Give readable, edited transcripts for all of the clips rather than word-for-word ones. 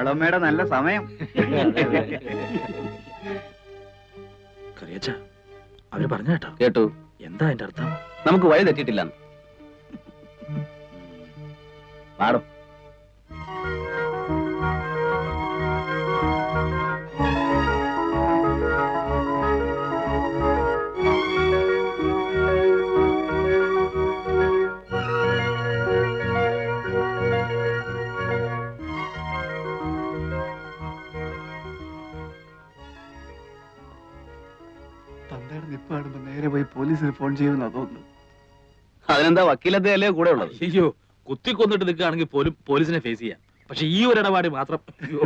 അവളമ്മയുടെ നല്ല സമയം. കറിയച്ച അവര് പറഞ്ഞ കേട്ടോ? കേട്ടു. എന്താ അതിന്റെ അർത്ഥം? നമുക്ക് വഴി തെറ്റിട്ടില്ല. പാടും. തന്തയുടെ നിപ്പ് കാണുമ്പോ നേരെ പോയി പോലീസിന് ഫോൺ ചെയ്യുമെന്നാ തോന്നുന്നു. അതിനെന്താ വക്കീലതയല്ലേ കൂടെ ഉള്ളത്? അയ്യോ, കുത്തിക്കൊന്നിട്ട് നിൽക്കുകയാണെങ്കിൽ പോലും പോലീസിനെ ഫേസ് ചെയ്യാം. പക്ഷെ ഈ ഒരു ഇടപാട് മാത്രം അയ്യോ.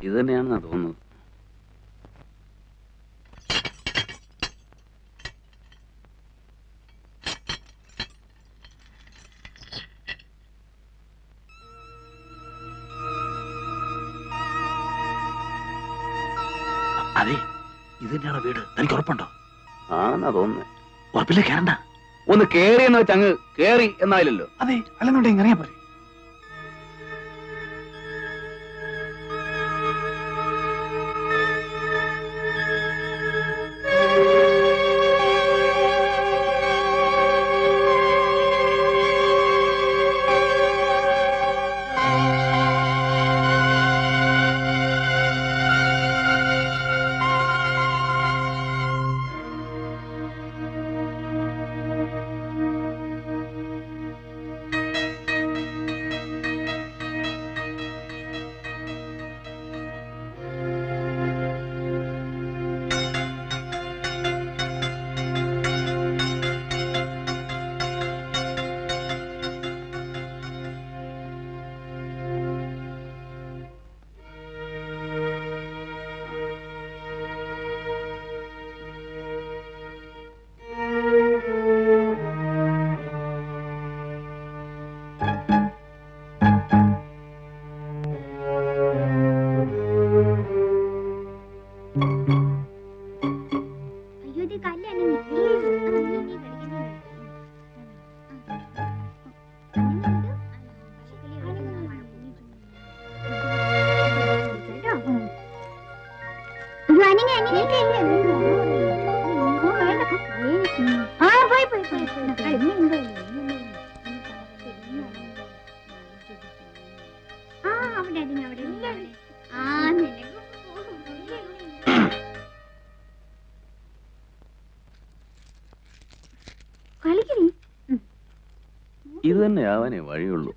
ഇത് തന്നെയാണെന്നാ തോന്നുന്നത്. അതെ, ഇത് തന്നെയാണോ വീട്? തനിക്ക് ഉറപ്പുണ്ടോ? ആണെന്നാ തോന്നുന്നത്. ഉറപ്പില്ലേ? കേറണ്ട. ഒന്ന് കേറി എന്ന് വെച്ച് അങ്ങ് കേറി എന്നായില്ലല്ലോ. അതെ, അല്ലെന്നുണ്ടെങ്കിൽ ഇങ്ങനെയാ പോലെ. ഇത് തന്നെ ആവാനേ വഴിയുള്ളൂ.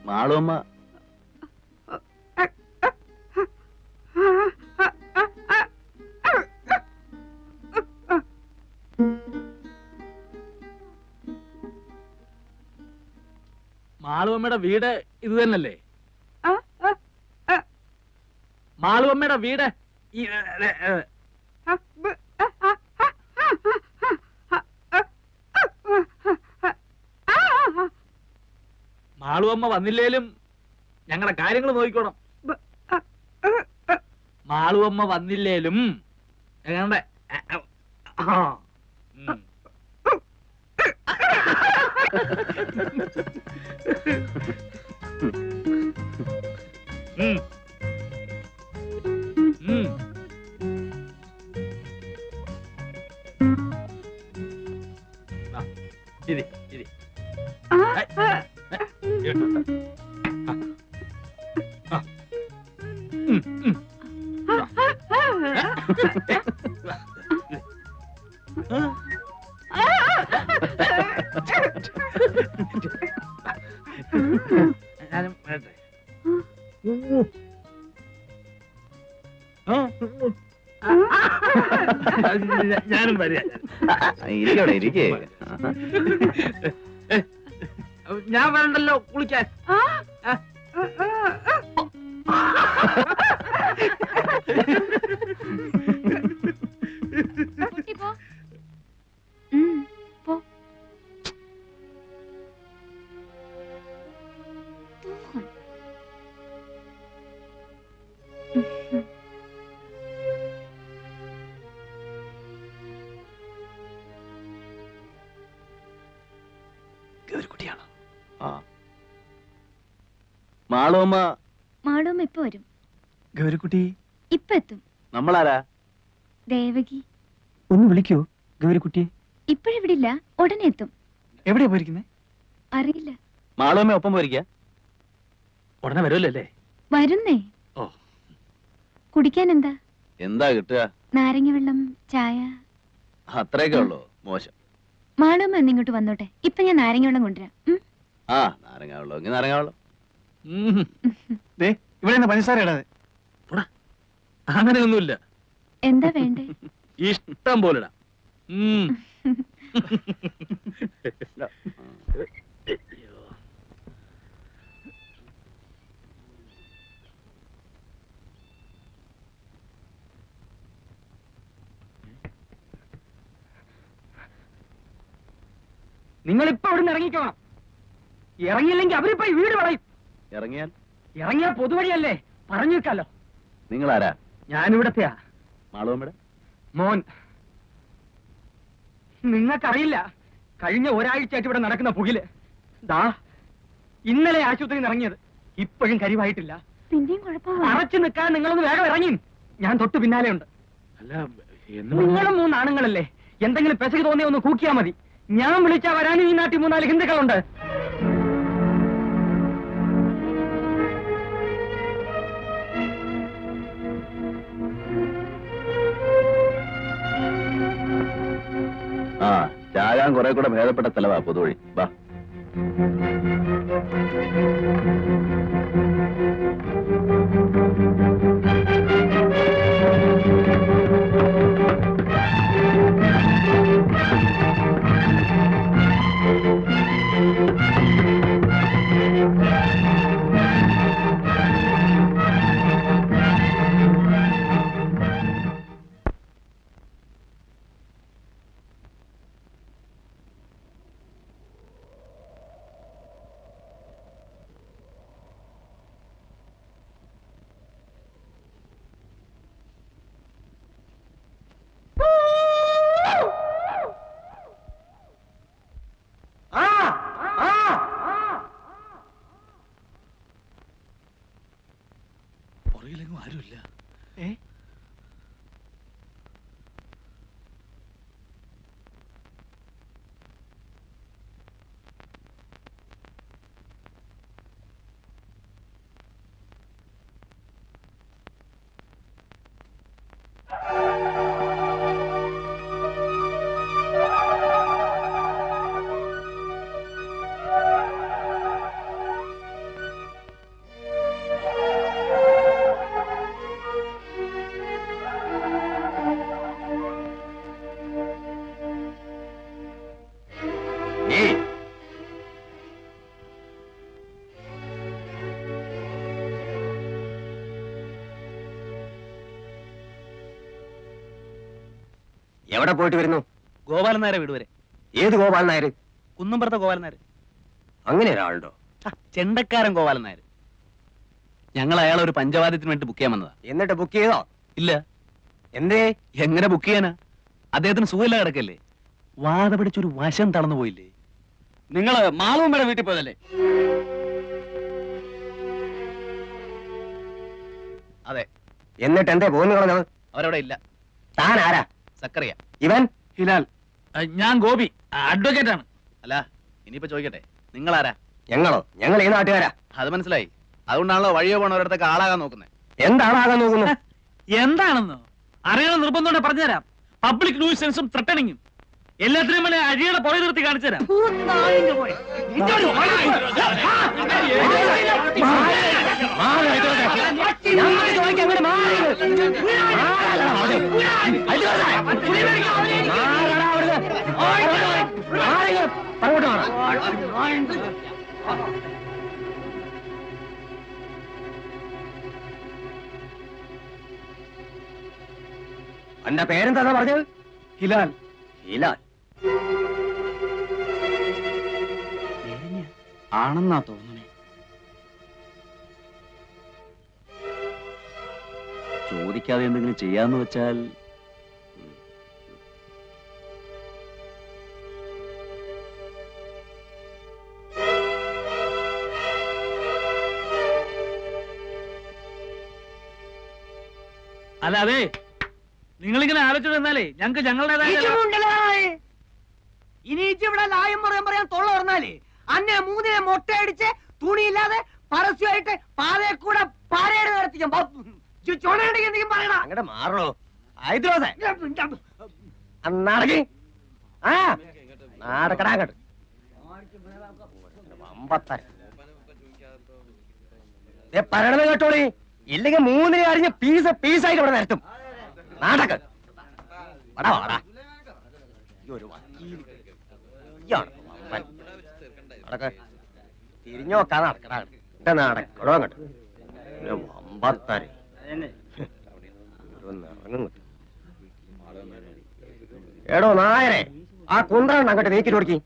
മാളുമ്മ മാളുവമ്മയുടെ വീട് ഇത് തന്നല്ലേ? മാളുവമ്മയുടെ വീട് മാളുവമ്മ വന്നില്ലേലും ഞങ്ങളുടെ കാര്യങ്ങൾ നോക്കിക്കോണം. മാളുവമ്മ വന്നില്ലേലും ഞങ്ങളുടെ ഇരി ഇരി ഞാനും വരട്ടെ. ഞാനും വരിക. ഇരിക്കവിടെ ഇരിക്കേ. ഞാൻ വരണ്ടല്ലോ കുളിക്കാൻ. ഗൗരിക്കുട്ടിയാണ്. മാളുമ്മ മാളുമ്മ ഇപ്പൊ വരും. ഗൗരിക്കുട്ടി ഇപ്പൊ എത്തും. നമ്മളാരാ? ദേവകി. ഒന്ന് വിളിക്കൂ ഗൗരിക്കുട്ടിയെ. ഇപ്പോഴിവിടില്ല, ഉടനെ എത്തും. എവിടെയാ പോയിരിക്കുന്നേ? അറിയില്ല. മാളുമ്മ ഒപ്പം പോയിരിക്ക? ഉടനെ വരുമല്ലേ? വരുന്നേ. ഓ, കുടിക്കാൻ എന്താ? എന്താ കിട്ടുക? നാരങ്ങ വെള്ളം, ചായ. അത്രയൊക്കെ ഉള്ളൂ? മോശം. മാളുമ്മ എന്നിങ്ങോട്ട് വന്നോട്ടെ. ഇപ്പൊ ഞാൻ നാരങ്ങ വെള്ളം കൊണ്ടുവരാം. ആ, നാരങ്ങ വെള്ളം എങ്കിൽ നാരങ്ങ വെള്ളം. ഇവിടെ പഞ്ചസാര ഇടാതെ. അങ്ങനെയൊന്നുമില്ല. എന്താ വേണ്ടേ? ഇഷ്ടം പോലെ ഇടാം. നിങ്ങളിപ്പോ അവിടെ നിന്ന് ഇറങ്ങിക്കോണം. ഇറങ്ങിയില്ലെങ്കിൽ അവരിപ്പോ ഈ വീട് വളയും. ഇറങ്ങിയാൽ പൊതുവഴിയല്ലേ, പറഞ്ഞു വെക്കാലോ. നിങ്ങളാരാ? ഞാനിവിടത്തെയാ. മാളുമ്മയുടെ മോൻ. നിങ്ങൾക്കറിയില്ല, കഴിഞ്ഞ ഒരാഴ്ചയായിട്ട് ഇവിടെ നടക്കുന്ന പുകില്. ദാ ഇന്നലെ ആശുപത്രിയിൽ ഇറങ്ങിയത്, ഇപ്പോഴും കരിവായിട്ടില്ല. പിന്നെയും കുഴപ്പമില്ല. അറച്ചു നിൽക്കാൻ നിങ്ങളൊന്ന് വേഗം ഇറങ്ങി. ഞാൻ തൊട്ട് പിന്നാലെ ഉണ്ട്. അല്ല, നിങ്ങളും 3 ആണുങ്ങളല്ലേ, എന്തെങ്കിലും പെസക് തോന്നിയ ഒന്ന് കൂക്കിയാ മതി. ഞാൻ വിളിച്ചാ വരാനും ഈ നാട്ടിൽ 3-4 ഹിന്ദുക്കളുണ്ട്. ആ, ചാകാൻ കുറെ കൂടെ ഭേദപ്പെട്ട സ്ഥലവാ പൊതുവഴി. വാ. പുറകിലെങ്ങും ആരുമില്ല. എവിടെ പോയിട്ട് വരുന്നു? ഗോപാലൻ നായരെ വീട് വരെ. ഏത് ഗോപാലൻ നായർ? കുന്നുംപുറത്തെ ഗോപാലൻ നായർ. അങ്ങനെ ഒരാളുണ്ടോ? ചെണ്ടക്കാരൻ ഗോപാലൻ നായർ. ഞങ്ങൾ അയാളെ ഒരു പഞ്ചവാദ്യത്തിന് വേണ്ടി ബുക്ക് ചെയ്യാൻ വന്നതാ. എന്നിട്ട് ബുക്ക് ചെയ്തോ? ഇല്ല. എന്തേ? എങ്ങനെ ബുക്ക് ചെയ്യാനാ? അദ്ദേഹത്തിന് സുഖമില്ല കിടക്കല്ലേ. വാദ പിടിച്ചൊരു വശം തളർന്നു പോയില്ലേ? നിങ്ങള് മാളുമ്മയുടെ വീട്ടിൽ പോയതല്ലേ? അതെ. എന്നിട്ട് എന്തേ പോന്നു കളഞ്ഞത്? അവരവിടെ ഇല്ല. താൻ ആരാ? സക്കറിയ. ഇവൻ? ഹിലാൽ. ഞാൻ ഗോപി, അഡ്വക്കേറ്റ് ആണ്. അല്ല, ഇനിയിപ്പോ ചോദിക്കട്ടെ, നിങ്ങൾ ആരാ? ഞങ്ങളോ? ഞങ്ങൾ ഈ നാട്ടുകാരാ. അത് മനസ്സിലായി. അതുകൊണ്ടാണല്ലോ വഴിയോ പോണവരടുത്തൊക്കെ ആളാകാൻ നോക്കുന്നത്. എന്താണാകാൻ നോക്കുന്നത്? എന്താണെന്നോ അറിയണം നിർബന്ധം പറഞ്ഞുതരാം. പബ്ലിക് ന്യൂസൻസും ത്രട്ടണിങ്ങും എല്ലാത്തിനും വേണ്ടി അഴിയുടെ പുറകെ നിർത്തി കാണിച്ചു തരാം. എന്റെ പേരെന്താ പറഞ്ഞത്? ഹിലാൽ. ഹിലാൽ ആണെന്നാ തോന്നണേ. ചോദിക്കാതെ എന്തെങ്കിലും ചെയ്യാന്ന് വെച്ചാൽ അല്ല, അതെ, നിങ്ങളിങ്ങനെ ആലോചിച്ചു തന്നാലേ ഞങ്ങൾക്ക് ഞങ്ങളുടേതായ ഇനിയിച്ച് ഇവിടെ ലായം പറയാൻ തൊള്ള പറഞ്ഞാലേ അന്നെ മൂന്നിനെ മൊട്ടയടിച്ച് തുണിയില്ലാതെ പരസ്യമായിട്ട് പാതയെ കൂടെ പാരയുടെ നടത്തിക്കും. ചുണയുണ്ടെങ്കിൽ എന്തെങ്കിലും പറയണ. അങ്ങടെ മാറണോ? നടക്കി ആ നാടക്കടാ അങ്ങോട്ട്. പറയണത് കേട്ടോളി, ഇല്ലെങ്കിൽ മൂന്നിനെ അറിഞ്ഞ് പീസായിട്ട് ഇവിടെ നിരത്തും. നാടക തിരിഞ്ഞു നോക്കാതെ നടക്കടാ. എന്റെ നടക്കടോ അങ്ങോട്ട്. വമ്പത്താരെ എടോ നായരെ, ആ കുന്ത്രണ്ട് അങ്ങോട്ട് നീക്കിട്ട് കൊടുക്കി.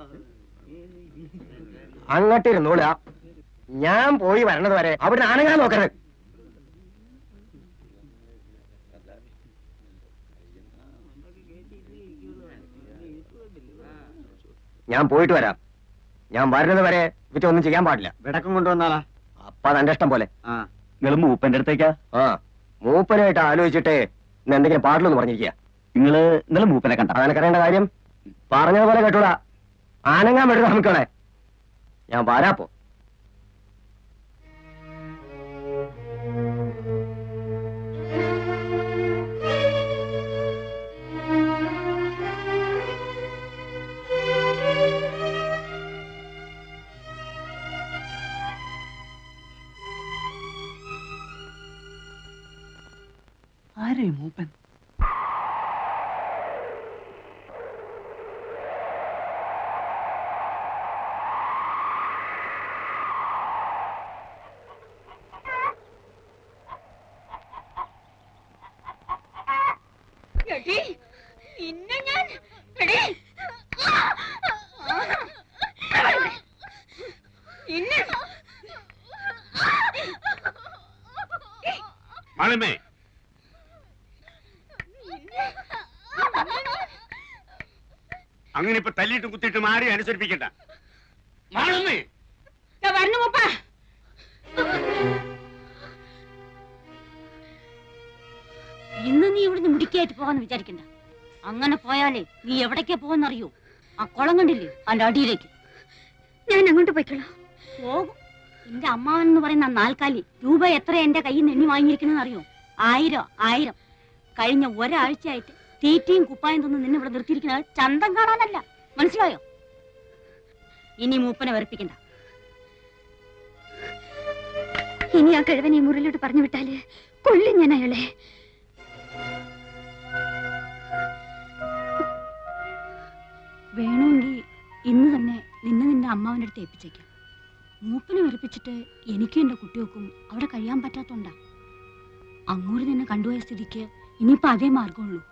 അങ്ങോട്ടിരുന്നോള. ഞാൻ പോയി വരണത് വരെ അവിടെ അനങ്ങാൻ നോക്കരുത്. ഞാൻ പോയിട്ട് വരാം. ഞാൻ വരുന്നത് വരെ ഇവറ്റ ഒന്നും ചെയ്യാൻ പാടില്ല. വിടക്കം കൊണ്ടുവന്നാളാ. അപ്പൊ അതെന്റെ ഇഷ്ടം പോലെ. നിങ്ങൾ മൂപ്പന്റെ അടുത്തേക്കാ? ആ, മൂപ്പനായിട്ട് ആലോചിച്ചിട്ട് ഇന്ന് എന്തെങ്കിലും പാടില്ലെന്ന് പറഞ്ഞിരിക്കുക. നിങ്ങള് ഇന്നലെ മൂപ്പനെ കണ്ട? അതെനിക്കറിയേണ്ട കാര്യം. പറഞ്ഞതുപോലെ കേട്ടൂടാ. ആനങ്ങാൻ വേണ്ടി നമുക്കവിടെ. ഞാൻ വരാപ്പോ. ആരേ മൂപ്പൻ? മാളമ്മേ, അങ്ങനെ ഇപ്പൊ തല്ലിയിട്ടും കുത്തിയിട്ടും ആരെയും അനുസരിപ്പിക്കണ്ട. മാളമ്മേ, ഇന്ന് നീ ഇവിടുന്ന് മുടിക്കായിട്ട് പോകാന്ന് വിചാരിക്കണ്ട. അങ്ങനെ പോയാലേ നീ എവിടേക്കാ പോകാന്നറിയോ? ആ കുളം കണ്ടില്ലേ, അതിന്റെ അടിയിലേക്ക്. ഞാൻ അങ്ങോട്ട് പോയിക്കോളാം. പോകും. എന്റെ അമ്മാവൻ എന്ന് പറയുന്ന നാൽക്കാലി രൂപ എത്ര എന്റെ കയ്യിൽ നിന്ന് എണ്ണി വാങ്ങിയിരിക്കണെന്ന് അറിയോ? 1000. കഴിഞ്ഞ ഒരാഴ്ചയായിട്ട് തീറ്റയും കുപ്പായം തന്ന് നിന്നെ ഇവിടെ നിർത്തിയിരിക്കുന്നത് ചന്തം കാണാനല്ല. മനസ്സിലായോ? ഇനി മൂപ്പനെ വെറുപ്പിക്കണ്ട. ഇനി ആ കിഴവനെ മുറിലോട്ട് പറഞ്ഞു വിട്ടാല് കൊള്ളി ഞാൻ അയാളെ. വേണമെങ്കിൽ ഇന്ന് തന്നെ നിന്റെ അമ്മാവന്റെ അടുത്ത് ഏൽപ്പിച്ചേക്കാം. മൂപ്പനെ വെറുപ്പിച്ചിട്ട് എനിക്കും എന്റെ കുട്ടികൾക്കും അവിടെ കഴിയാൻ പറ്റാത്തോണ്ടാ. അങ്ങോട്ട് നിന്നെ കണ്ടുപോയ സ്ഥിതിക്ക് ഇനിയിപ്പോ അതേ മാർഗമുള്ളൂ.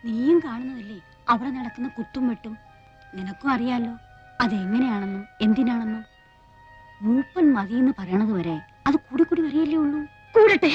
നീയും കാണുന്നതല്ലേ അവിടെ നടക്കുന്ന കുത്തും വെട്ടും. നിനക്കും അറിയാലോ അതെങ്ങനെയാണെന്നും എന്തിനാണെന്നും. മൂപ്പൻ മതിയെന്ന് പറയണത് വരെ അത് കൂടി കൂടി വരികയല്ലേ ഉള്ളൂ. കൂടട്ടെ,